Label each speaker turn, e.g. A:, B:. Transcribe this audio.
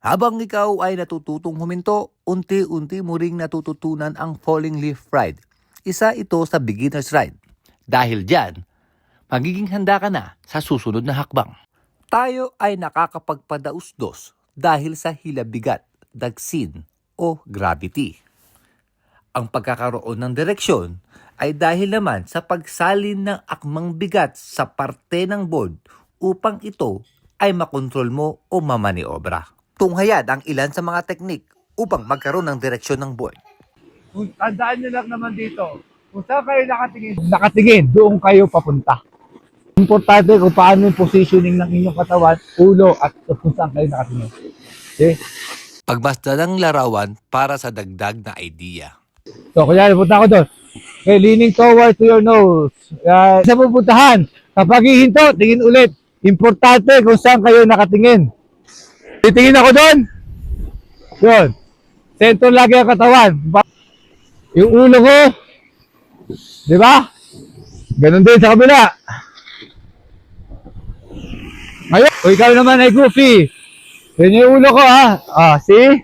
A: Habang ikaw ay natututong huminto, unti-unti mo ring natututunan ang falling leaf ride. Isa ito sa beginner's ride. Dahil dyan, magiging handa ka na sa susunod na hakbang. Tayo ay nakakapagpadausdos dahil sa hilabigat, dagsin o gravity. Ang pagkakaroon ng direksyon ay dahil naman sa pagsalin ng akmang bigat sa parte ng board upang ito ay makontrol mo o mamaniobra. Tunghayad ang ilan sa mga teknik upang magkaroon ng direksyon ng board.
B: Kung tandaan nyo lang naman dito, kung saan kayo nakatingin, doon kayo papunta. Importante kung paano yung positioning ng inyong katawan, ulo, at kung saan kayo nakatingin. Okay?
A: Pagbasta ng larawan para sa dagdag na idea.
B: So, kunyari, punta ako doon. Okay, leaning toward to your nose. Sa pupuntahan, kapag hihinto, tingin ulit. Importante kung saan kayo nakatingin. Titingin ako doon. Yun. Sentro lagi ang katawan. Yung ulo ko, di ba? Ganon din sa kabila. Ngayon, o ikaw naman ay goofy. Yun yung ulo ko, ha? Ah, see?